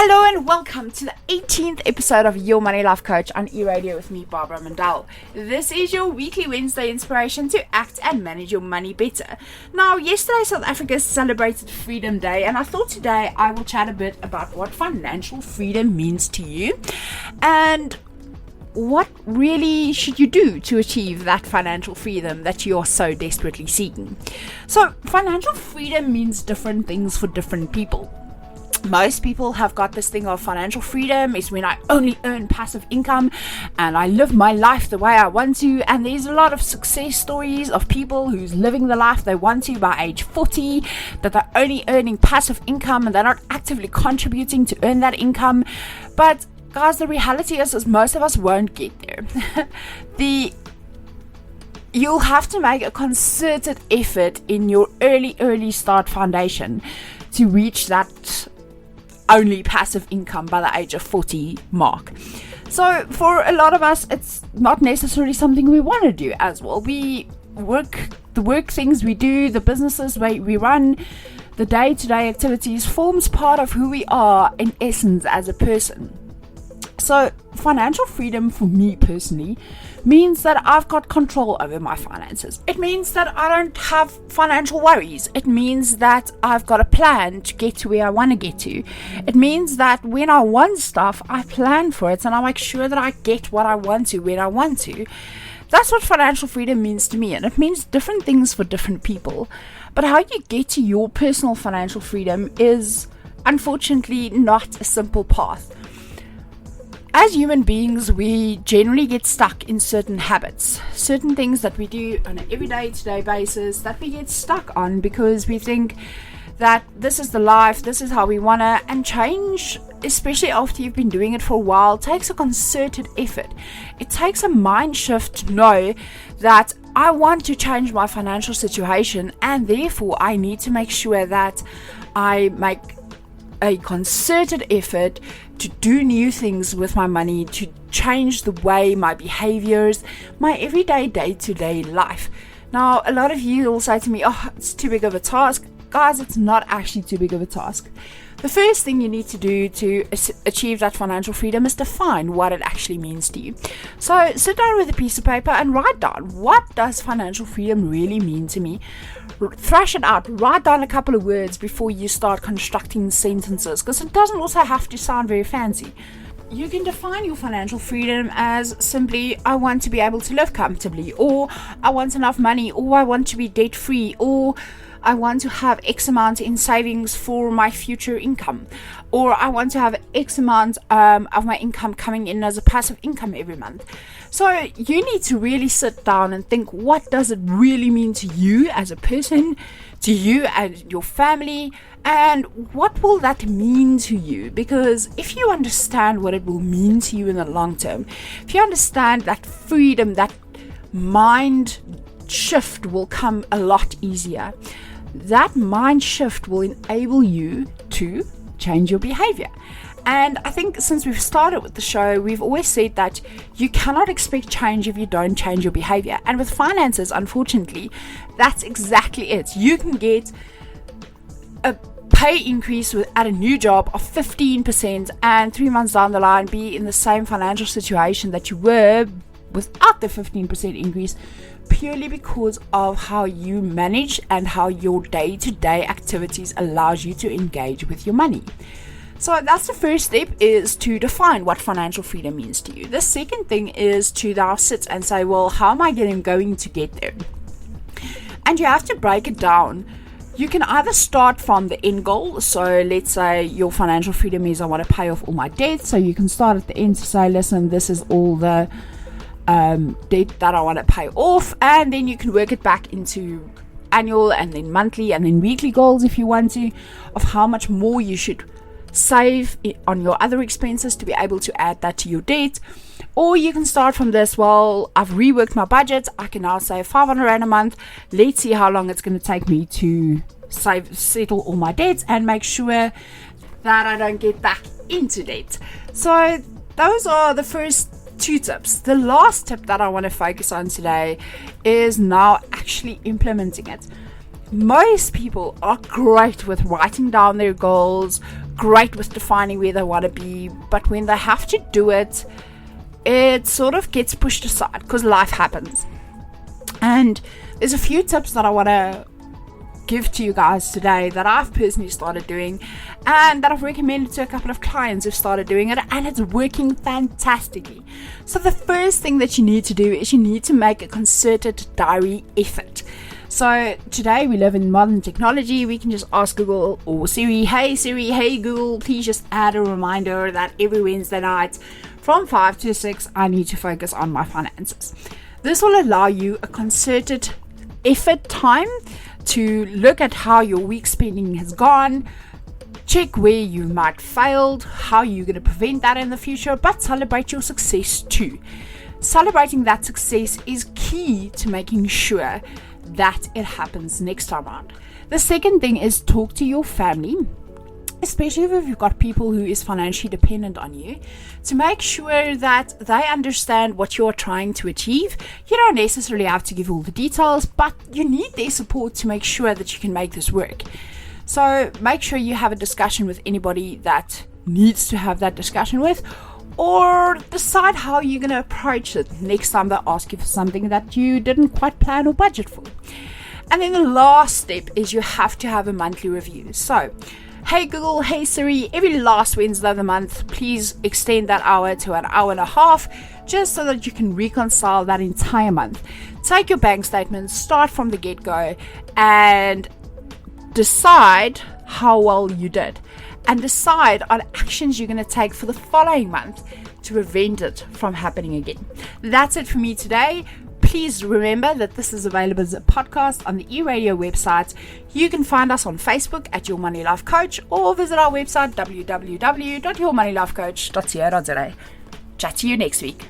Hello and welcome to the 18th episode of Your Money Life Coach on eRadio with me, Barbara Mundell. This is your weekly Wednesday inspiration to act and manage your money better. Now, yesterday South Africa celebrated Freedom Day, and I thought today I will chat a bit about what financial freedom means to you and what really should you do to achieve that financial freedom that you're so desperately seeking. So, financial freedom means different things for different people. Most people have got this thing of financial freedom is when I only earn passive income and I live my life the way I want to, and there's a lot of success stories of people who's living the life they want to by age 40, that they're only earning passive income and they're not actively contributing to earn that income. But guys, the reality is most of us won't get there. You'll have to make a concerted effort in your early start foundation to reach that only passive income by the age of 40 mark. So for a lot of us, it's not necessarily something we want to do as well. The work things we do, the businesses we run, the day-to-day activities forms part of who we are in essence as a person. So financial freedom for me personally means that I've got control over my finances. It means that I don't have financial worries. It means that I've got a plan to get to where I want to get to. It means that when I want stuff, I plan for it and I make sure that I get what I want to when I want to. That's what financial freedom means to me, and it means different things for different people. But how you get to your personal financial freedom is unfortunately not a simple path. As human beings, we generally get stuck in certain habits, certain things that we do on an everyday-to-day basis that we get stuck on because we think that this is the life, this is how we want to, and change, especially after you've been doing it for a while, takes a concerted effort. It takes a mind shift to know that I want to change my financial situation, and therefore I need to make sure that I make a concerted effort to do new things with my money, to change the way my behaviors, my everyday day-to-day life. Now, a lot of you will say to me, oh, it's too big of a task. Guys, it's not actually too big of a task. The first thing you need to do to achieve that financial freedom is define what it actually means to you. So sit down with a piece of paper and write down, what does financial freedom really mean to me? Thrash it out, write down a couple of words before you start constructing sentences, because it doesn't also have to sound very fancy. You can define your financial freedom as simply, I want to be able to live comfortably, or I want enough money, or I want to be debt free, or I want to have X amount in savings for my future income, or I want to have X amount of my income coming in as a passive income every month. So you need to really sit down and think, what does it really mean to you as a person, to you and your family, and what will that mean to you? Because if you understand what it will mean to you in the long term, if you understand that freedom, that mind shift will come a lot easier. That mind shift will enable you to change your behavior. And I think since we've started with the show, we've always said that you cannot expect change if you don't change your behavior. And with finances, unfortunately, that's exactly it. You can get a pay increase at a new job of 15% and 3 months down the line be in the same financial situation that you were without the 15% increase, purely because of how you manage and how your day-to-day activities allows you to engage with your money. So that's the first step, is to define what financial freedom means to you. The second thing is to now sit and say, well, how am I going to get there? And you have to break it down. You can either start from the end goal. So let's say your financial freedom is I want to pay off all my debt. So you can start at the end to say, listen, this is all the debt that I want to pay off, and then you can work it back into annual and then monthly and then weekly goals if you want to, of how much more you should save on your other expenses to be able to add that to your debt. Or you can start from this, well, I've reworked my budget, I can now save 500 Rand a month, let's see how long it's going to take me to settle all my debts and make sure that I don't get back into debt. So those are the first 2 tips. The last tip that I want to focus on today is now actually implementing it. most people are great with writing down their goals, great with defining where they want to be, but when they have to do it, it sort of gets pushed aside because life happens. And there's a few tips that I want to give to you guys today that I've personally started doing and that I've recommended to a couple of clients who've started doing it, and it's working fantastically. So the first thing that you need to do is you need to make a concerted diary effort. So today we live in modern technology. We can just ask Google or Siri, hey Google, please just add a reminder that every Wednesday night from 5 to 6 I need to focus on my finances. This will allow you a concerted effort time to look at how your week spending has gone, check where you might failed, how you're going to prevent that in the future, but celebrate your success too. Celebrating that success is key to making sure that it happens next time around. The second thing is talk to your family, especially if you've got people who is financially dependent on you, to make sure that they understand what you're trying to achieve. You don't necessarily have to give all the details, but you need their support to make sure that you can make this work. So make sure you have a discussion with anybody that needs to have that discussion with, or decide how you're going to approach it next time they ask you for something that you didn't quite plan or budget for. And then the last step is you have to have a monthly review. So, hey Google, hey Siri, every last Wednesday of the month, please extend that hour to an hour and a half, just so that you can reconcile that entire month. Take your bank statements, start from the get-go, and decide how well you did. And decide on actions you're going to take for the following month to prevent it from happening again. That's it for me today. Please remember that this is available as a podcast on the eRadio website. You can find us on Facebook at Your Money Life Coach, or visit our website www.yourmoneylifecoach.co.za. Chat to you next week.